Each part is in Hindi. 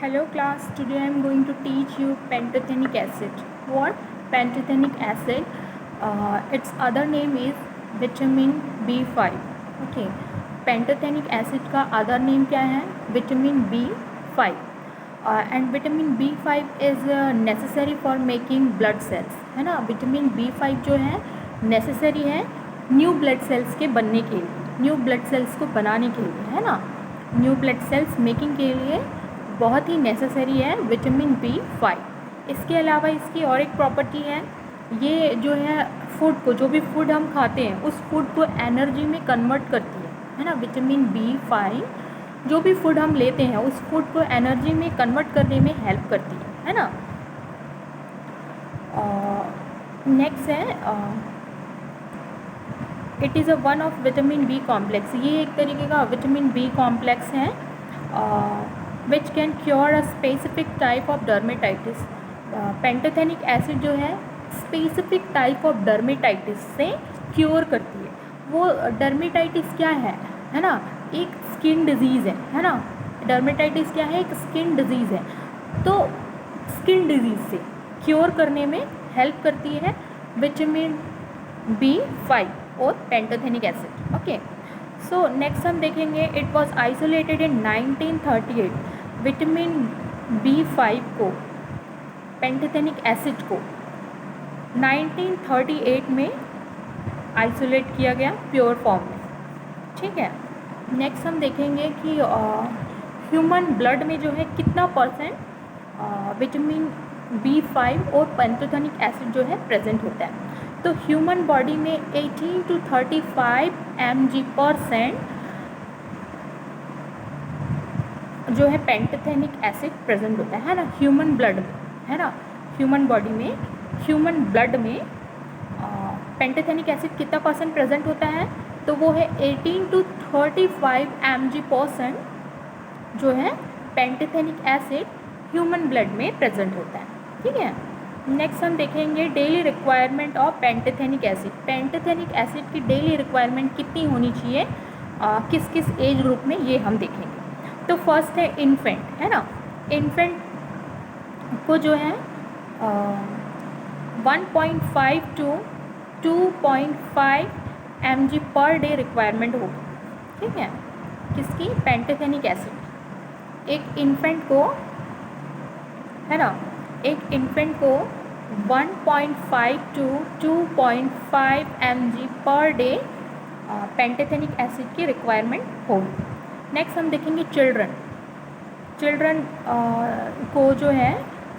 Hello class, today I am going to teach you pantothenic acid. What? Pantothenic acid, its other name is vitamin B5. Okay, pantothenic acid का other name क्या है? Vitamin B5. And vitamin B5 is necessary for making blood cells, है ना. vitamin B5 जो है necessary है न्यू ब्लड सेल्स के बनने के लिए, न्यू ब्लड सेल्स को बनाने के लिए, है ना. न्यू ब्लड सेल्स मेकिंग के लिए बहुत ही नेसेसरी है विटामिन B5। इसके अलावा इसकी और एक प्रॉपर्टी है, ये जो है फूड को, जो भी फूड हम खाते हैं उस फूड को एनर्जी में कन्वर्ट करती है ना. विटामिन B5 जो भी फूड हम लेते हैं उस फूड को एनर्जी में कन्वर्ट करने में हेल्प करती है ना. नेक्स्ट है it is a one of vitamin B complex. ये एक तरीके का विटामिन बी कॉम्प्लेक्स है which can cure a specific type of dermatitis. Pantothenic acid जो है स्पेसिफिक टाइप ऑफ डर्मेटाइटिस से क्योर करती है। वो डर्मेटाइटिस क्या है ना, एक स्किन डिजीज़ है ना. डर्मेटाइटिस क्या है, एक स्किन डिजीज़ है। तो स्किन डिजीज़ से क्योर करने में हेल्प करती है विटामिन B5 और pantothenic acid. Okay, so next हम देखेंगे it was isolated in 1938। Vitamin B5 को, पेंटोथेनिक एसिड को 1938 में आइसोलेट किया गया प्योर फॉर्म में. ठीक है, नेक्स्ट हम देखेंगे कि ह्यूमन ब्लड में जो है कितना परसेंट विटामिन B5 और पेंटोथेनिक एसिड जो है प्रेजेंट होता है. तो ह्यूमन बॉडी में 18 to 35 mg/cent जो है पेंटोथेनिक एसिड प्रेजेंट होता है ना ह्यूमन ब्लड में, है ना. ह्यूमन बॉडी में, ह्यूमन ब्लड में पेंटोथेनिक एसिड कितना परसेंट प्रेजेंट होता है, तो वो है 18 to 35 mg/cent जो है पेंटोथेनिक एसिड ह्यूमन ब्लड में प्रेजेंट होता है. ठीक है, नेक्स्ट हम देखेंगे daily requirement of pantothenic acid. Pantothenic acid की डेली रिक्वायरमेंट कितनी होनी चाहिए किस किस एज ग्रुप में, ये हम देखेंगे. तो फर्स्ट है इन्फेंट, है ना. इन्फेंट को जो है 1.5 to 2.5 mg/day रिक्वायरमेंट होगी. ठीक है, किसकी, पेंटोथेनिक एसिड. एक इन्फेंट को, है ना, एक इन्फेंट को 1.5 to 2.5 mg/day पेंटोथेनिक एसिड की रिक्वायरमेंट होगी. नेक्स्ट हम देखेंगे चिल्ड्रन. चिल्ड्रन को जो है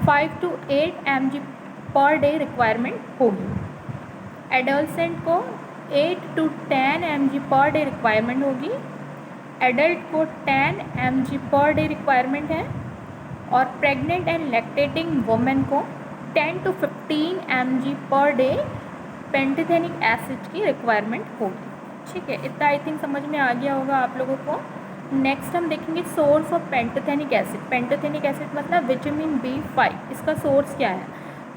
5 to 8 mg/day रिक्वायरमेंट होगी. एडल्सेंट को 8 to 10 mg/day रिक्वायरमेंट होगी. एडल्ट को 10 mg/day रिक्वायरमेंट है. और प्रेग्नेंट एंड लैक्टेटिंग वुमेन को 10 to 15 mg/day पेंटोथेनिक एसिड की रिक्वायरमेंट होगी. ठीक है, इतना आई थिंक समझ में आ गया होगा आप लोगों को. नेक्स्ट हम देखेंगे source of pantothenic acid. Pantothenic acid मतलब विटामिन B5. इसका सोर्स क्या है,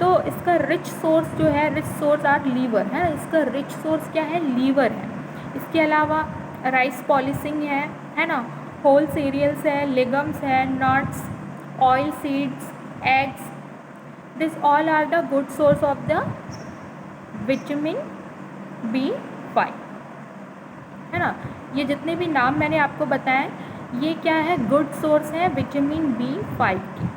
तो इसका रिच सोर्स जो है, रिच सोर्स आर लीवर, है. इसका रिच सोर्स क्या है, लीवर है. इसके अलावा राइस पॉलिशिंग है ना, होल सीरियल्स है, लेगम्स है, nuts, oil seeds, eggs, this all are the good source of the vitamin B5, है ना. ये जितने भी नाम मैंने आपको बताए ये क्या है, गुड सोर्स है विटामिन B5 की.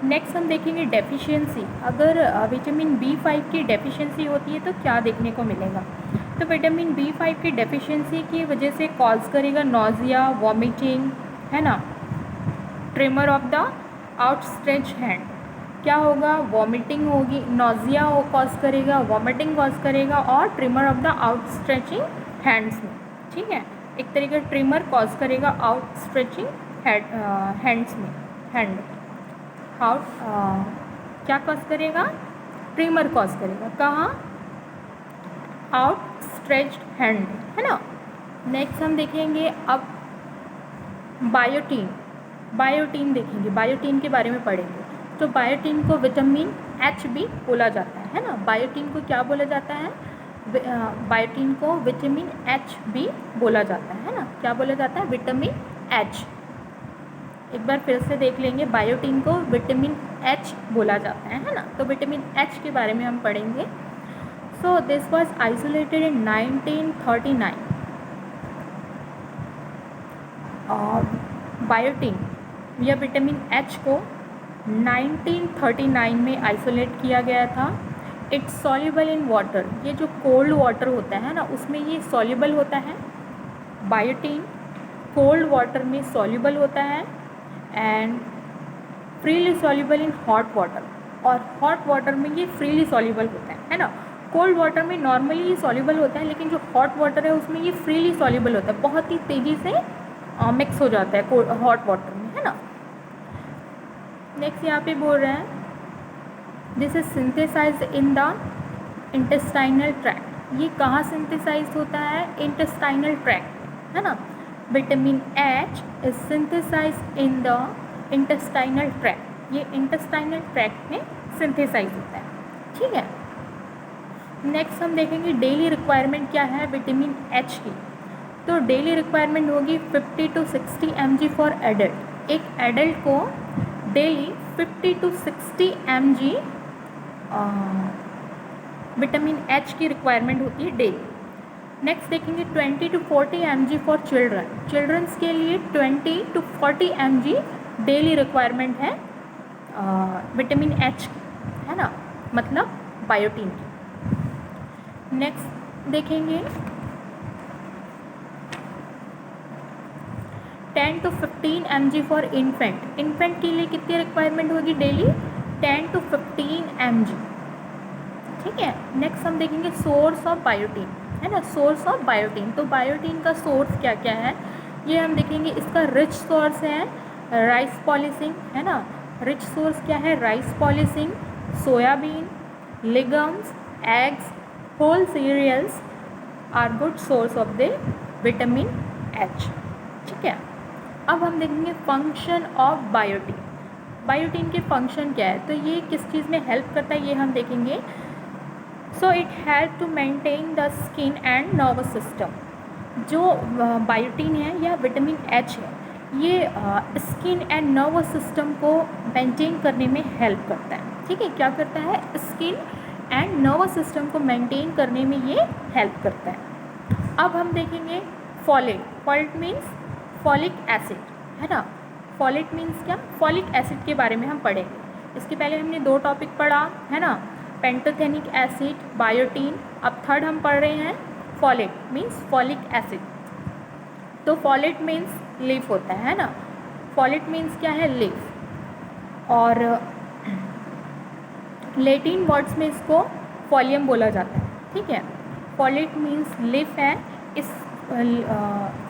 नेक्स्ट हम देखेंगे डेफिशिएंसी. अगर विटामिन B5 की डेफिशिएंसी होती है तो क्या देखने को मिलेगा. तो विटामिन B5 की डेफिशिएंसी की वजह से कॉज करेगा नॉजिया, वॉमिटिंग, है ना, trimmer of the outstretch hand. क्या होगा, वॉमिटिंग होगी, नॉजिया कॉज करेगा, वॉमिटिंग कॉज करेगा और ट्रिमर ऑफ द आउटस्ट्रेचिंग हैंड्स में. ठीक है, एक तरीके का ट्रिमर कॉज करेगा आउटस्ट्रेचिंग हैंड्स में. हैंड क्या कॉज करेगा, ट्रिमर कॉज करेगा. कहाँ, आउटस्ट्रेच्ड हैंड, है ना. नेक्स्ट हम देखेंगे अब बायोटीन. बायोटीन देखेंगे, बायोटीन के बारे में पढ़ेंगे. तो बायोटीन को विटामिन H भी बोला जाता है ना. बायोटीन को क्या बोला जाता है, बायोटीन को विटामिन एच भी बोला जाता है ना, क्या बोला जाता है, विटामिन एच। एक बार फिर से देख लेंगे, बायोटीन को विटामिन एच बोला जाता है ना, तो विटामिन एच के बारे में हम पढ़ेंगे। So this was isolated in 1939। Biotin या विटामिन एच को 1939 में आइसोलेट किया गया था। इट्स सॉल्युबल इन वाटर, ये जो कोल्ड वाटर होता है ना उसमें ये सॉल्युबल होता है। बायोटीन कोल्ड वाटर में सॉल्युबल होता है and freely soluble in hot water, और हॉट वाटर में ये फ्रीली सॉल्युबल होता है ना। कोल्ड वाटर में नॉर्मली ये सॉल्युबल होता है, लेकिन जो हॉट वाटर है उसमें ये फ्रीली सॉल्युबल होता है, बहुत ही तेज़ी से मिक्स हो जाता है हॉट वाटर में, है ना। नेक्स्ट यहाँ पे बोल रहे हैं this is synthesized in the intestinal tract. ये कहाँ सिंथेसाइज होता है, इंटेस्टाइनल ट्रैक्ट, है ना। Vitamin H is synthesized in the intestinal tract, ये इंटेस्टाइनल ट्रैक्ट में सिंथेसाइज होता है, ठीक है। नेक्स्ट हम देखेंगे डेली रिक्वायरमेंट क्या है विटामिन एच की। तो डेली रिक्वायरमेंट होगी 50 to 60 mg फॉर एडल्ट। एक एडल्ट को daily 50 to 60 mg vitamin H की रिक्वायरमेंट होती है डेली। नेक्स्ट देखेंगे 20 to 40 mg for children. Childrens के लिए 20 to 40 mg डेली रिक्वायरमेंट है विटामिन एच की, है ना, मतलब बायोटीन की। नेक्स्ट देखेंगे 10 to 15 mg for infant. Infant के लिए कितनी रिक्वायरमेंट होगी डेली, 10 to 15 mg, ठीक है। नेक्स्ट हम देखेंगे सोर्स ऑफ बायोटीन, है ना, सोर्स ऑफ बायोटीन। तो बायोटीन का सोर्स क्या क्या है ये हम देखेंगे। इसका रिच सोर्स है राइस पॉलिसिंग, है ना। रिच सोर्स क्या है, rice polishing, soyabean, legumes, eggs, whole cereals are good source of the vitamin H, ठीक है। अब हम देखेंगे फंक्शन ऑफ बायोटीन। बायोटीन के फंक्शन क्या है, तो ये किस चीज़ में हेल्प करता है ये हम देखेंगे। So it help to maintain the skin and nervous system. जो बायोटीन है या विटामिन एच है ये स्किन एंड नर्वस सिस्टम को मेंटेन करने में हेल्प करता है, ठीक है। क्या करता है, स्किन एंड नर्वस सिस्टम को मेंटेन करने में ये हेल्प करता है। अब हम देखेंगे folate. Folate means folic acid, है ना। फॉलेट मीन्स क्या, फॉलिक एसिड के बारे में हम पढ़ेंगे। इसके पहले हमने 2 टॉपिक पढ़ा, है ना, पेंटोथेनिक एसिड, बायोटीन। अब थर्ड हम पढ़ रहे हैं फॉलेट मीन्स फॉलिक एसिड। तो फॉलेट मीन्स लीफ होता है ना, फॉलेट मीन्स क्या है, लीफ। और लैटिन वर्ड्स में इसको फॉलियम बोला जाता है, ठीक है। फॉलेट मीन्स लीफ है, इस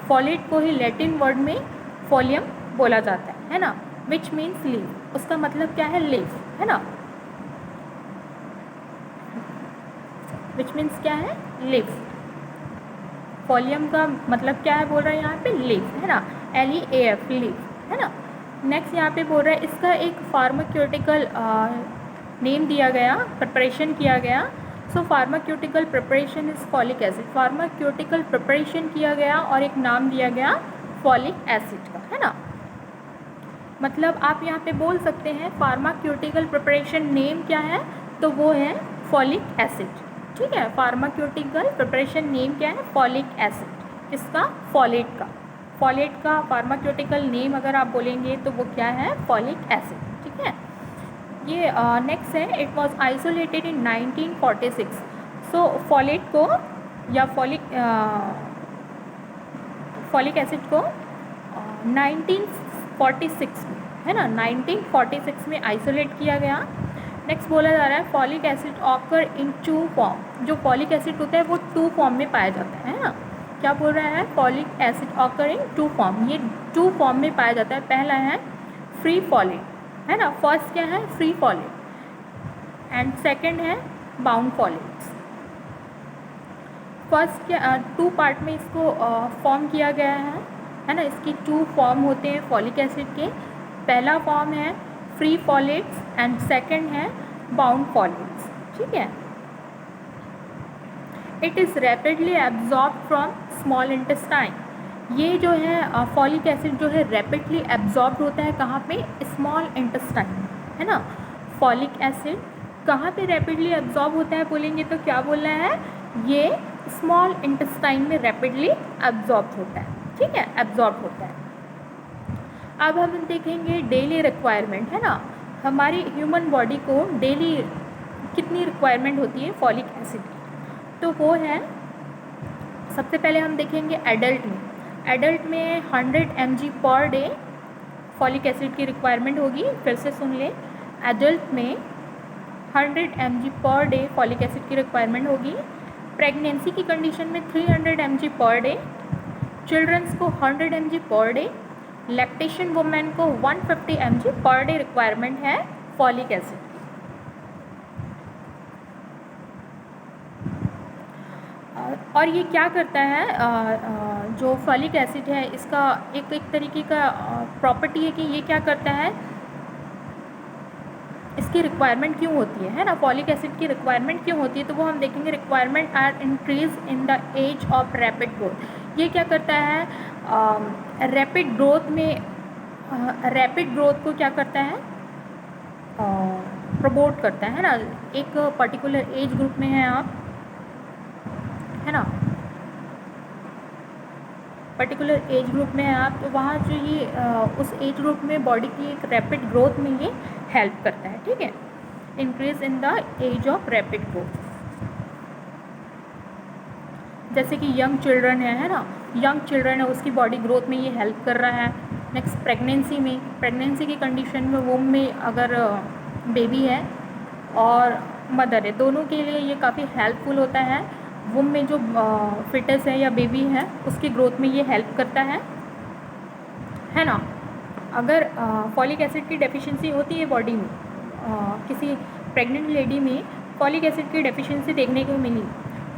फॉलेट को ही लैटिन वर्ड में फॉलियम बोला जाता है ना, विच मीन्स लीफ। उसका मतलब क्या है, लीफ, है ना, विच मीन्स क्या है, लीफ। फॉलियम का मतलब क्या है बोल रहा है यहाँ पे, लीफ, है ना, LEAF, लीफ, है ना। नेक्स्ट यहाँ पे बोल रहा है इसका एक फार्माक्यूटिकल नेम दिया गया, प्रिपरेशन किया गया। So pharmaceutical preparation is folic acid. Pharmaceutical preparation किया गया और एक नाम दिया गया फॉलिक एसिड का, है ना। मतलब आप यहाँ पे बोल सकते हैं फार्माक्यूटिकल प्रिपरेशन नेम क्या है, तो वो है फॉलिक एसिड, ठीक है। फार्माक्यूटिकल प्रिपरेशन नेम क्या है, फॉलिक एसिड। किसका, फॉलेट का। फॉलेट का फार्माक्यूटिकल नेम अगर आप बोलेंगे तो वो क्या है, फॉलिक एसिड, ठीक है। ये नेक्स्ट है, it was isolated in 1946। So folate को या फॉलिक एसिड को 1946 में, है ना, 1946 में आइसोलेट किया गया। नेक्स्ट बोला जा रहा है folic acid occur in 2 form. जो फॉलिक एसिड होता है वो 2 फॉर्म में पाया जाता है ना। क्या बोल रहा है, folic acid occur in 2 form, ये 2 फॉर्म में पाया जाता है। पहला है फ्री फॉलेट, है ना, फर्स्ट क्या है, फ्री फॉलेट, एंड सेकंड है बाउंड फॉलेट्स। फर्स्ट क्या 2 पार्ट में इसको फॉर्म किया गया है ना। इसकी 2 फॉर्म होते हैं फॉलिक एसिड के। पहला फॉर्म है फ्री फॉलेट्स एंड सेकंड है बाउंड फॉलेट्स, ठीक है। It is rapidly absorb from small intestine. ये जो है फॉलिक एसिड जो है रैपिडली एब्जॉर्ब होता है कहाँ पे, स्मॉल इंटेस्टाइन, है ना। फॉलिक एसिड कहाँ पे रैपिडली एब्जॉर्ब होता है बोलेंगे तो क्या बोलना है, ये स्मॉल इंटेस्टाइन में रैपिडली एब्जॉर्ब होता है, ठीक है, एब्जॉर्ब होता है। अब हम देखेंगे डेली रिक्वायरमेंट, है ना, हमारी ह्यूमन बॉडी को डेली कितनी रिक्वायरमेंट होती है फॉलिक एसिड की, तो वो है, सबसे पहले हम देखेंगे एडल्ट में। एडल्ट में 100 mg per day folic acid की रिक्वायरमेंट होगी। फिर से सुन ले, एडल्ट में 100 mg per day folic acid की रिक्वायरमेंट होगी। प्रेगनेंसी की कंडीशन में 300 mg पर डे, चिल्ड्रंस को 100 mg per day, lactation women को 150 mg पर डे रिक्वायरमेंट है फॉलिक एसिड की। और ये क्या करता है, जो फॉलिक एसिड है इसका एक तरीके का प्रॉपर्टी है कि ये क्या करता है, इसकी रिक्वायरमेंट क्यों होती है ना, फॉलिक एसिड की रिक्वायरमेंट क्यों होती है, तो वो हम देखेंगे। Requirement are increase in the age of rapid growth. ये क्या करता है, रैपिड ग्रोथ में, रैपिड ग्रोथ को क्या करता है, प्रमोट करता है ना। एक पर्टिकुलर एज ग्रुप में है आप, है ना, पर्टिकुलर एज ग्रुप में है आप, तो वहाँ जो ये उस एज ग्रुप में बॉडी की एक रैपिड ग्रोथ में ये हेल्प करता है, ठीक है, increase in the age of rapid growth. जैसे कि यंग चिल्ड्रन है ना, यंग चिल्ड्रन है उसकी बॉडी ग्रोथ में ये हेल्प कर रहा है। नेक्स्ट प्रेगनेंसी में, प्रेगनेंसी की कंडीशन में वोम में अगर बेबी है और मदर है, दोनों के लिए ये काफ़ी हेल्पफुल होता है। वुम में जो फिटस है या बेबी है उसकी ग्रोथ में ये हेल्प करता है ना। अगर फॉलिक एसिड की डेफिशिएंसी होती है बॉडी में, किसी प्रेग्नेंट लेडी में फॉलिक एसिड की डेफिशिएंसी देखने को मिली,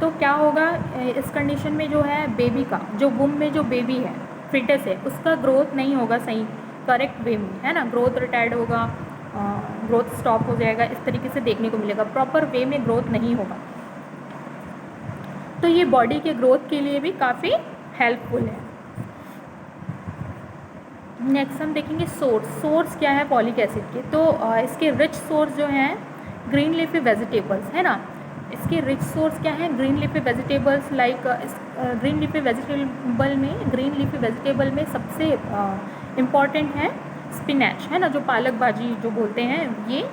तो क्या होगा, इस कंडीशन में जो है बेबी का, जो वुम में जो बेबी है फिटस है उसका ग्रोथ नहीं होगा सही करेक्ट वे में, है ना, ग्रोथ रिटायर्ड होगा, ग्रोथ स्टॉप हो जाएगा, इस तरीके से देखने को मिलेगा, प्रॉपर वे में ग्रोथ नहीं होगा। तो ये बॉडी के ग्रोथ के लिए भी काफ़ी हेल्पफुल है। नेक्स्ट हम देखेंगे सोर्स क्या है फॉलिक एसिड के, तो इसके रिच सोर्स जो हैं ग्रीन लीफी वेजिटेबल्स, है ना। इसके रिच सोर्स क्या है, green leafy vegetables, like green leafy vegetable में सबसे इम्पॉर्टेंट है स्पिनैच, है ना, जो पालक भाजी जो बोलते हैं, ये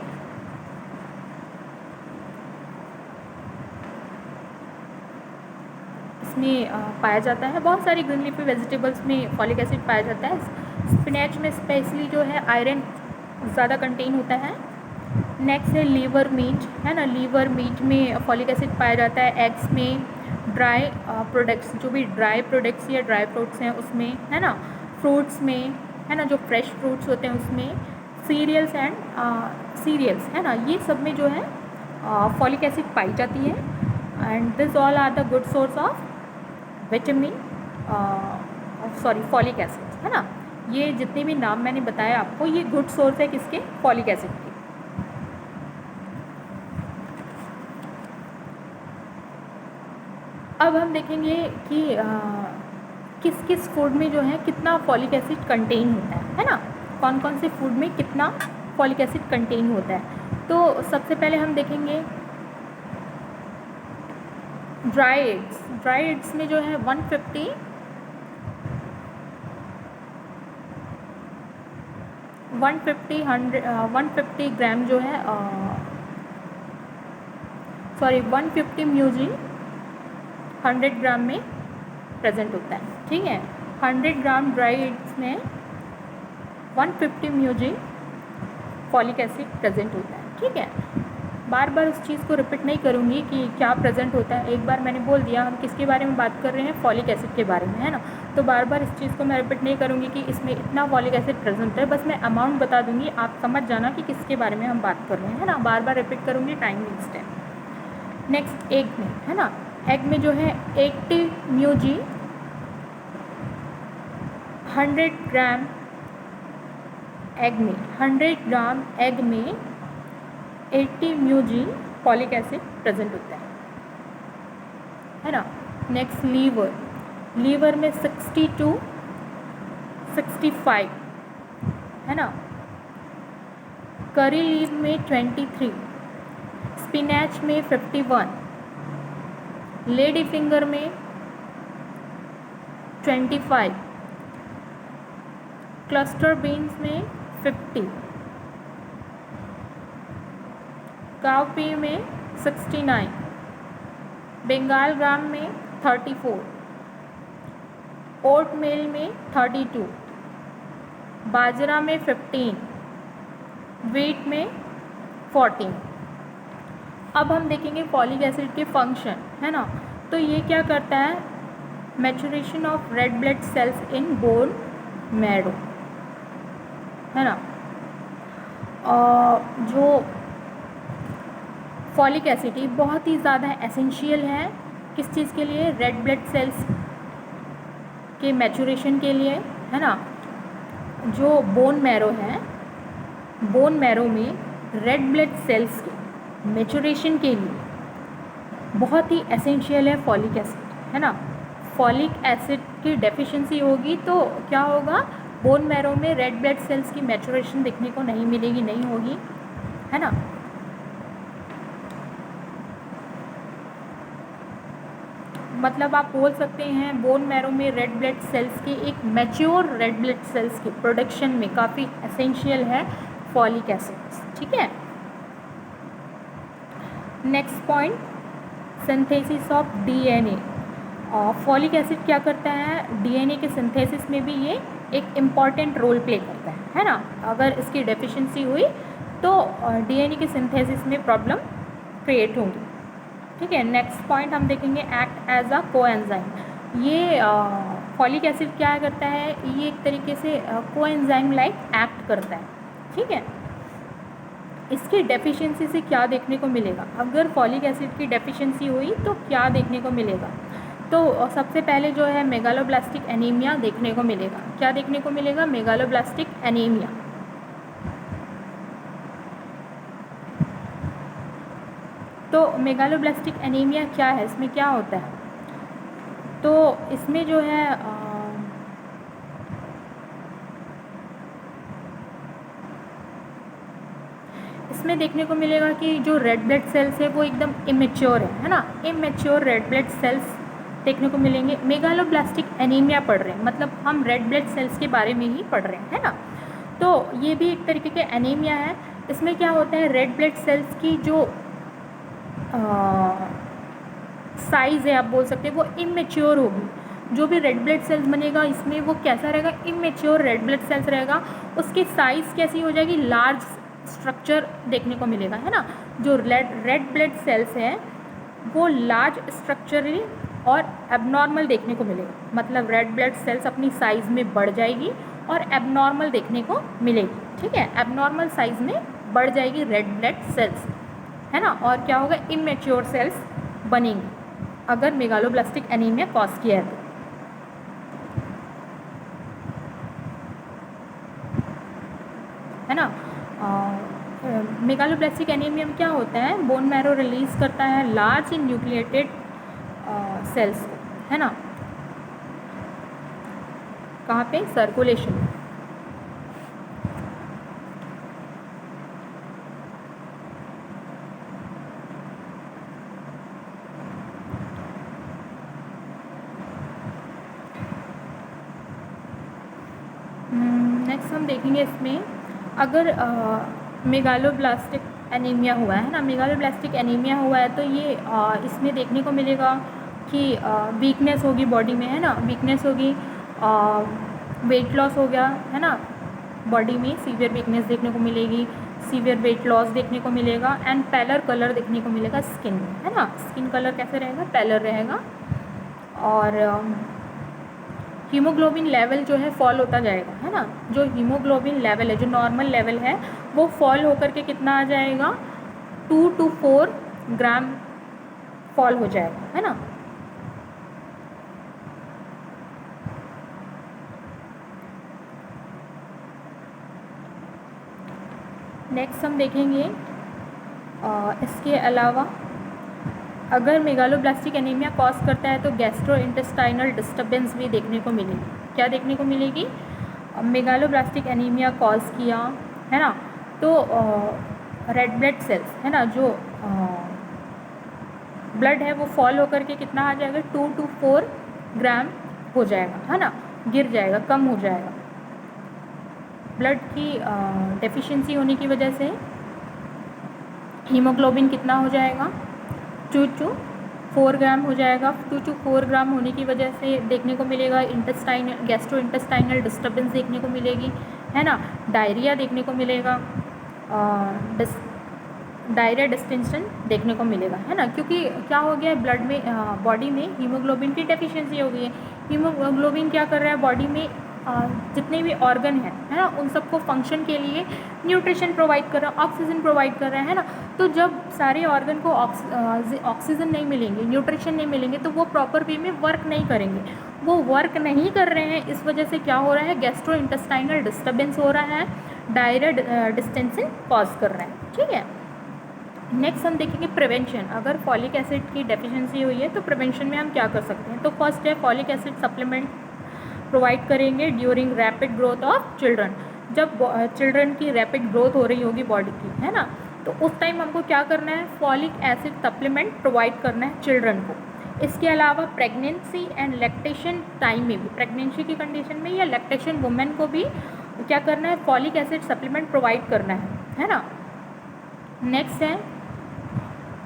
इसमें पाया जाता है। बहुत सारी ग्रीन लीफी वेजिटेबल्स में फॉलिक एसिड पाया जाता है। स्पिनैच में स्पेशली जो है आयरन ज़्यादा कंटेन होता है। नेक्स्ट है लीवर मीट, है ना, लीवर मीट में फॉलिक एसिड पाया जाता है। एग्स में, ड्राई प्रोडक्ट्स, जो भी ड्राई प्रोडक्ट्स या ड्राई फ्रूट्स हैं उसमें, है ना, फ्रूट्स में, है ना, जो फ्रेश फ्रूट्स होते हैं उसमें, सीरियल्स एंड सीरियल्स, है ना, ये सब में जो है फॉलिक एसिड पाई जाती है। And this all are the good source of vitamin, folic acid, है ना। ये जितने भी नाम मैंने बताया आपको, ये गुड सोर्स है किसके, फॉलिक एसिड के। अब हम देखेंगे कि किस किस फूड में जो है कितना फॉलिक एसिड कंटेन होता है ना, कौन कौन से फूड में कितना फॉलिक एसिड कंटेन होता है। तो सबसे पहले हम देखेंगे ड्राई एग्स में जो है 150 ग्राम जो है 150 म्यूजी 100 ग्राम में प्रेजेंट होता है, ठीक है। 100 ग्राम ड्राई एग्स में 150 म्यूजी फॉलिक एसिड प्रेजेंट होता है, ठीक है। बार बार उस चीज़ को रिपीट नहीं करूँगी कि क्या प्रेजेंट होता है, एक बार मैंने बोल दिया हम किसके बारे में बात कर रहे हैं, फॉलिक एसिड के बारे में, है ना। तो बार बार इस चीज़ को मैं रिपीट नहीं करूँगी कि इसमें इतना फॉलिक एसिड प्रेजेंट है, बस मैं अमाउंट बता दूँगी, आप समझ जाना कि किसके बारे में हम बात कर रहे हैं, है ना। बार बार रिपीट करूँगी, टाइम वेस्ट है। नेक्स्ट एग में, है ना, एग में जो है 80 म्यूजी 100 ग्राम एग में, 100 ग्राम एग में 80 म्यूजी फॉलिक एसिड प्रेजेंट होता है, है ना। नेक्स्ट लीवर, लीवर में 62, 65 है ना। करी लीव में 23, स्पिनैच में 51, लेडी फिंगर में 25, क्लस्टर बीन्स में 50, काउपी में 69, बंगाल ग्राम में 34, ओट मेल में 32, बाजरा में 15, वीट में 14। अब हम देखेंगे फॉलिक एसिड के फंक्शन, है ना। तो ये क्या करता है, maturation of red blood cells in bone marrow, है ना। जो फॉलिक एसिड ये बहुत ही ज़्यादा एसेंशियल है किस चीज़ के लिए, रेड ब्लड सेल्स के मैचुरेशन के लिए, है ना। जो बोन मैरो है, बोन मैरो में रेड ब्लड सेल्स के मैचुरेशन के लिए बहुत ही एसेंशियल है फॉलिक एसिड, है ना। फॉलिक एसिड की डेफिशिएंसी होगी तो क्या होगा, बोन मैरो में रेड ब्लड सेल्स की मैचुरेशन देखने को नहीं मिलेगी, नहीं होगी, है ना। मतलब आप बोल सकते हैं बोन मैरो में रेड ब्लड सेल्स के, एक मैच्योर रेड ब्लड सेल्स की प्रोडक्शन में काफ़ी एसेंशियल है फॉलिक एसिड्स, ठीक है। Next point, synthesis of DNA. Folic acid क्या करता है, डीएनए के सिंथेसिस में भी ये एक इम्पॉर्टेंट रोल प्ले करता है ना। अगर इसकी डेफिशिएंसी हुई तो डीएनए के सिंथेसिस में प्रॉब्लम क्रिएट होगी, ठीक है। नेक्स्ट पॉइंट हम देखेंगे, एक्ट एज अ कोएंजाइम। ये फॉलिक एसिड क्या करता है, ये एक तरीके से कोएंजाइम लाइक एक्ट करता है, ठीक है। इसकी डेफिशिएंसी से क्या देखने को मिलेगा, अगर फॉलिक एसिड की डेफिशिएंसी हुई तो क्या देखने को मिलेगा, तो सबसे पहले जो है मेगालोब्लास्टिक एनीमिया देखने को मिलेगा। क्या देखने को मिलेगा, मेगालोब्लास्टिक एनीमिया। तो मेगालोब्लास्टिक एनीमिया क्या है, इसमें क्या होता है, तो इसमें जो है इसमें देखने को मिलेगा कि जो रेड ब्लड सेल्स है वो एकदम इमेच्योर है ना। इमेच्योर रेड ब्लड सेल्स देखने को मिलेंगे। मेगालोब्लास्टिक एनीमिया पढ़ रहे हैं मतलब हम रेड ब्लड सेल्स के बारे में ही पढ़ रहे हैं, है ना। तो ये भी एक तरीके के एनीमिया है। इसमें क्या होता है, रेड ब्लड सेल्स की जो साइज़ है आप बोल सकते हैं वो इमेच्योर होगी। जो भी रेड ब्लड सेल्स बनेगा इसमें वो कैसा रहेगा, इमेच्योर रेड ब्लड सेल्स रहेगा। उसकी साइज़ कैसी हो जाएगी, लार्ज स्ट्रक्चर देखने को मिलेगा, है ना। जो रेड ब्लड सेल्स हैं वो लार्ज स्ट्रक्चरली और एबनॉर्मल देखने को मिलेगा। मतलब रेड ब्लड सेल्स अपनी साइज़ में बढ़ जाएगी और एबनॉर्मल देखने को मिलेगी, ठीक है। एबनॉर्मल साइज़ में बढ़ जाएगी रेड ब्लड सेल्स, है ना। और क्या होगा, इमेच्योर सेल्स बनेंगी अगर मेगालोब्लास्टिक एनीमिया कॉज किया है है ना। मेगालोब्लास्टिक एनीमिया में क्या होता है, बोन मैरो रिलीज करता है लार्ज न्यूक्लिएटेड सेल्स, है ना। कहाँ पे, सर्कुलेशन में। नेक्स्ट हम देखेंगे इसमें, अगर मेगालोब्लास्टिक एनीमिया हुआ है ना, मेगालोब्लास्टिक एनीमिया हुआ है तो ये इसमें देखने को मिलेगा कि वीकनेस होगी बॉडी में, है ना। वीकनेस होगी, वेट लॉस हो गया, है ना। बॉडी में सीवियर वीकनेस देखने को मिलेगी, सीवियर वेट लॉस देखने को मिलेगा एंड पैलर कलर देखने को मिलेगा स्किन में, है ना। स्किन कलर कैसे रहेगा, पैलर रहेगा। और हीमोग्लोबिन लेवल जो है फॉल होता जाएगा, है ना। जो हीमोग्लोबिन लेवल है, जो नॉर्मल लेवल है वो फॉल होकर के कितना आ जाएगा, 2 to 4 ग्राम फॉल हो जाएगा, है ना। नेक्स्ट हम देखेंगे इसके अलावा अगर मेगालोब्लास्टिक एनीमिया कॉज करता है तो गैस्ट्रोइंटेस्टाइनल डिस्टर्बेंस भी देखने को मिलेगी। क्या देखने को मिलेगी? मेगालोब्लास्टिक एनीमिया कॉज किया है ना, तो रेड ब्लड सेल्स है ना, जो ब्लड है वो फॉल होकर के कितना आ जाएगा, 2 to 4 ग्राम हो जाएगा, है ना, गिर जाएगा, कम हो जाएगा। ब्लड की डेफिशिएंसी होने की वजह से हीमोग्लोबिन कितना हो जाएगा, 2 to 4 ग्राम हो जाएगा। 2 to 4 ग्राम होने की वजह से देखने को मिलेगा इंटेस्टाइनल गैस्ट्रोइंटेस्टाइनल डिस्टर्बेंस देखने को मिलेगी, है ना, डायरिया देखने को मिलेगा, डायरिया डिस्टेंशन देखने को मिलेगा, है ना, क्योंकि क्या हो गया है, ब्लड में बॉडी में हीमोग्लोबिन की डेफिशिएंसी हो गई है। हीमोग्लोबिन क्या कर रहा है, बॉडी में जितने भी ऑर्गन है ना, उन सबको फंक्शन के लिए न्यूट्रिशन प्रोवाइड कर रहा है, ऑक्सीजन प्रोवाइड कर रहा है ना। तो जब सारे ऑर्गन को ऑक्सीजन नहीं मिलेंगे, न्यूट्रिशन नहीं मिलेंगे, तो वो प्रॉपर वे में वर्क नहीं करेंगे। वो वर्क नहीं कर रहे हैं, इस वजह से क्या हो रहा है, गैस्ट्रोइंटेस्टाइनल डिस्टर्बेंस हो रहा है, डायरिया डिस्टेंशन कॉज कर रहा है। ठीक है, नेक्स्ट हम देखेंगे प्रिवेंशन। अगर फॉलिक एसिड की डेफिशिएंसी हुई है तो प्रिवेंशन में हम क्या कर सकते हैं। तो फर्स्ट है फॉलिक एसिड सप्लीमेंट प्रोवाइड करेंगे during rapid growth of children. जब चिल्ड्रन की रैपिड ग्रोथ हो रही होगी बॉडी की, है ना, तो उस टाइम हमको क्या करना है, फॉलिक एसिड सप्लीमेंट प्रोवाइड करना है चिल्ड्रन को। इसके अलावा प्रेगनेंसी एंड लैक्टेशन टाइम में भी, प्रेगनेंसी की कंडीशन में या लैक्टेशन वुमेन को भी क्या करना है, फॉलिक एसिड सप्लीमेंट प्रोवाइड करना है ना। नेक्स्ट है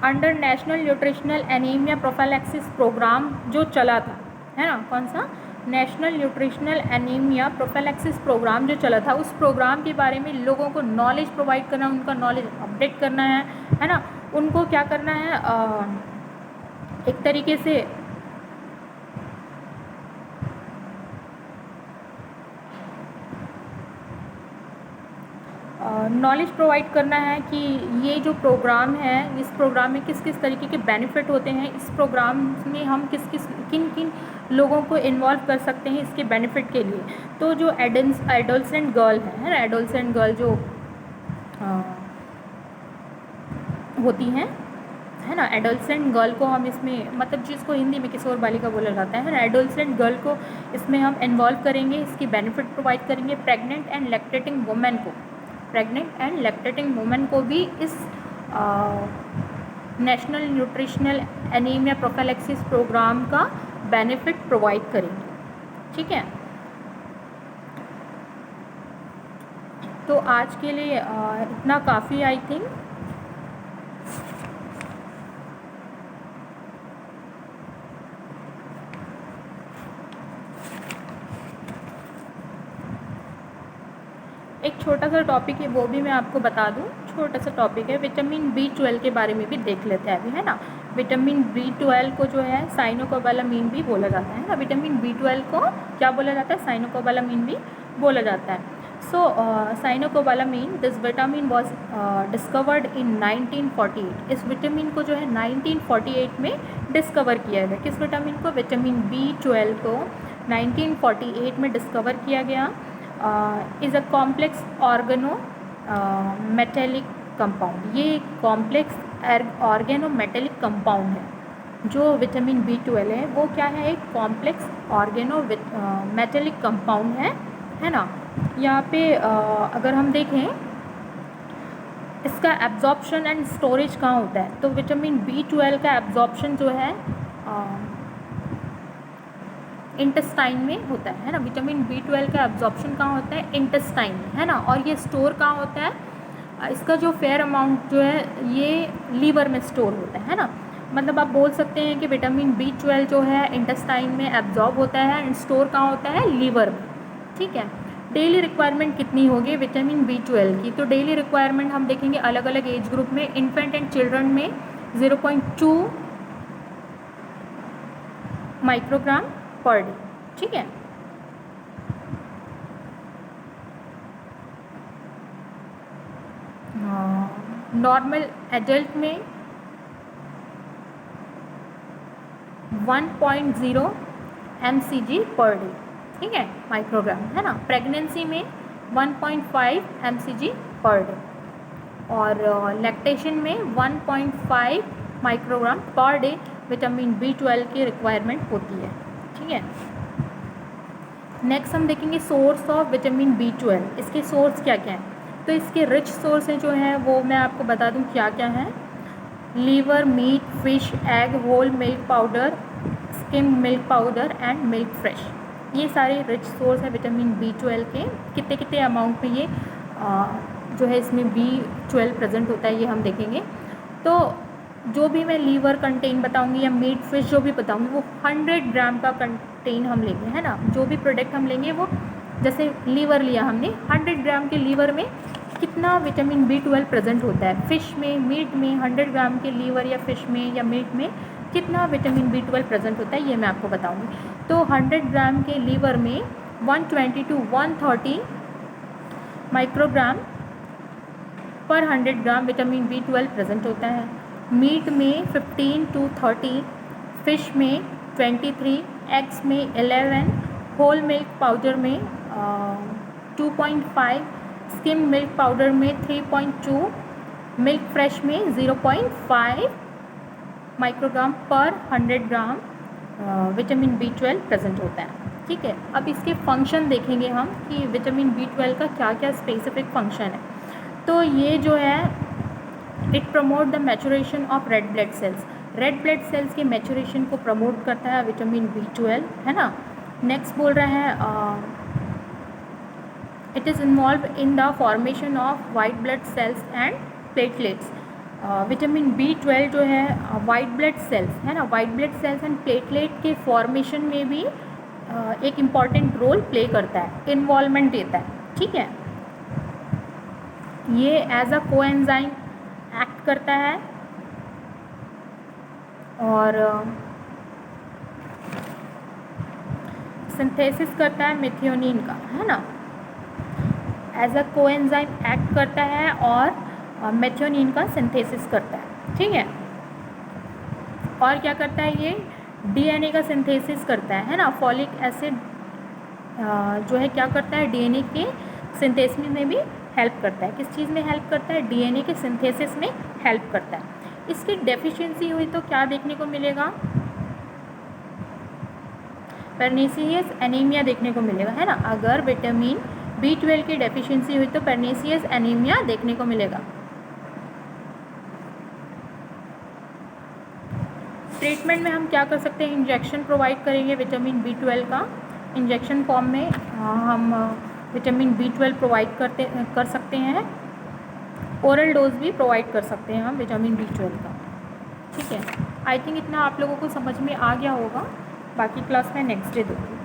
under national nutritional anaemia prophylaxis programme जो चला था, है ना, कौन सा, national nutritional anaemia prophylaxis programme जो चला था, उस प्रोग्राम के बारे में लोगों को नॉलेज प्रोवाइड करना, उनका नॉलेज अपडेट करना है ना, उनको क्या करना है, एक तरीके से नॉलेज प्रोवाइड करना है कि ये जो प्रोग्राम है, इस प्रोग्राम में किस किस तरीके के बेनिफिट होते हैं, इस प्रोग्राम में हम किन किन लोगों को इन्वॉल्व कर सकते हैं इसके बेनिफिट के लिए। तो जो एडोलसेंट गर्ल है ना, एडोलसेंट गर्ल जो होती हैं, है ना, एडोलसेंट गर्ल को हम इसमें, मतलब जिसको हिंदी में किशोर बालिका बोला जाता है ना, एडोलसेंट गर्ल को इसमें हम इन्वॉल्व करेंगे, इसकी बेनिफिट प्रोवाइड करेंगे। प्रेग्नेंट एंड लैक्टेटिंग वुमेन को, प्रेग्नेंट एंड लैक्टेटिंग वुमेन को भी इस national nutritional anaemia prophylaxis programme का बेनिफिट प्रोवाइड करेंगे। ठीक है, तो आज के लिए इतना काफ़ी आई थिंक। एक छोटा सा टॉपिक है, वो भी मैं आपको बता दूं, छोटा सा टॉपिक है, विटामिन B12 के बारे में भी देख लेते हैं अभी, है ना। विटामिन B12 को जो है साइनोकोबालामीन भी बोला जाता है ना, विटामिन B12 को क्या बोला जाता है, साइनोकोबालामीन भी बोला जाता है। So cyanocobalamin, this vitamin was discovered in 1948। इस विटामिन को जो है 1948 में डिस्कवर किया गया। किस विटामिन को, विटामिन B12 को 1948 में डिस्कवर किया गया। Is a complex organo metallic compound. ये एक कॉम्प्लेक्स ऑर्गेनो मेटेलिक कंपाउंड है। जो विटामिन B12 है वो क्या है, एक कॉम्प्लेक्स ऑर्गेनो मेटेलिक कंपाउंड है ना। यहाँ पे अगर हम देखें इसका एब्जॉर्प्शन एंड स्टोरेज कहाँ होता है, तो विटामिन B12 का एब्जॉर्प्शन जो है इंटेस्टाइन में होता है ना। विटामिन B12 का एब्जॉर्प्शन कहाँ होता है, इंटेस्टाइन में, है ना। और ये स्टोर कहाँ होता है, इसका जो फेयर अमाउंट जो है ये लीवर में स्टोर होता है ना। मतलब आप बोल सकते हैं कि विटामिन B12 जो है इंटेस्टाइन में एब्जॉर्ब होता है एंड स्टोर कहाँ होता है, लीवर में। ठीक है, डेली रिक्वायरमेंट कितनी होगी विटामिन B12 की, तो डेली रिक्वायरमेंट हम देखेंगे अलग अलग एज ग्रुप में। इन्फेंट एंड चिल्ड्रन में 0.2 माइक्रोग्राम पर डे। ठीक है, नॉर्मल एडल्ट में 1.0 mcg पर डे। ठीक है, माइक्रोग्राम, है ना। प्रेगनेंसी में 1.5 mcg पर डे और लैक्टेशन में 1.5 microgram per day vitamin B12 की रिक्वायरमेंट होती है। ठीक है, नेक्स्ट हम देखेंगे सोर्स ऑफ विटामिन B12। इसके सोर्स क्या क्या हैं? तो इसके रिच सोर्स जो हैं वो मैं आपको बता दूं क्या क्या हैं। Liver, meat, fish, egg, whole milk powder, skim milk powder and milk fresh, ये सारे रिच सोर्स है विटामिन B12 के। कितने कितने अमाउंट में ये जो है इसमें B12 प्रेजेंट होता है ये हम देखेंगे। तो जो भी मैं लीवर कंटेन बताऊंगी या मीट, फिश जो भी बताऊंगी वो 100 ग्राम का कंटेन हम लेंगे, है ना। जो भी प्रोडक्ट हम लेंगे वो, जैसे लीवर लिया हमने, 100 ग्राम के लीवर में कितना विटामिन B12 प्रेजेंट होता है, फिश में, मीट में 100 ग्राम के लीवर या फिश में या मीट में कितना विटामिन B12 प्रेजेंट होता है ये मैं आपको बताऊंगी। तो 100 ग्राम के लीवर में 120 to 130 माइक्रोग्राम पर 100 ग्राम विटामिन B12 प्रेजेंट होता है। मीट में 15 to 30, फिश में 23, एग्स में 11, होल मिल्क पाउडर में 2.5, स्किम मिल्क पाउडर में 3.2, मिल्क फ्रेश में 0.5 माइक्रोग्राम पर 100 ग्राम विटामिन B12 प्रेजेंट होता है। ठीक है, अब इसके फंक्शन देखेंगे हम कि विटामिन B12 का क्या क्या स्पेसिफिक फंक्शन है। तो ये जो है it promote the maturation of red blood cells, red blood cells के मैचुरेशन को प्रमोट करता है विटामिन B12, है ना। नेक्स्ट बोल रहे हैं it is involve in the formation of white blood cells and platelets. Vitamin B12 जो है वाइट ब्लड सेल्स, है ना, white blood cells and platelet के फॉर्मेशन में भी एक इम्पॉर्टेंट रोल प्ले करता है, इन्वॉल्वमेंट देता है। ठीक है, ये एज अ कोएंजाइम एक्ट करता है और सिंथेसिस करता है मेथियोनिन का, है ना। एज अ कोएंजाइम एक्ट करता है और मेथियोनिन का सिंथेसिस करता है। ठीक है, और क्या करता है ये DNA का सिंथेसिस करता है ना। फॉलिक एसिड जो है क्या करता है DNA के सिंथेसिस में भी हेल्प करता है। किस चीज़ में हेल्प करता है? DNA के सिंथेसिस में हेल्प करता है। इसकी डेफिशिएंसी हुई तो क्या देखने को मिलेगा? परनीसियस एनीमिया देखने को मिलेगा, है ना। अगर विटामिन B12 की डेफिशिएंसी हुई तो परनीसियस एनीमिया देखने को मिलेगा। ट्रीटमेंट में हम क्या कर सकते हैं? इंजेक्शन प्रोवाइड करेंगे विटामिन B12 का। इंजेक्शन फॉर्म में हम विटामिन B12 प्रोवाइड कर सकते हैं। ओरल डोज भी प्रोवाइड कर सकते हैं हम विटामिन B12 का। ठीक है, आई थिंक इतना आप लोगों को समझ में आ गया होगा। बाकी क्लास में नेक्स्ट डे दूँगी।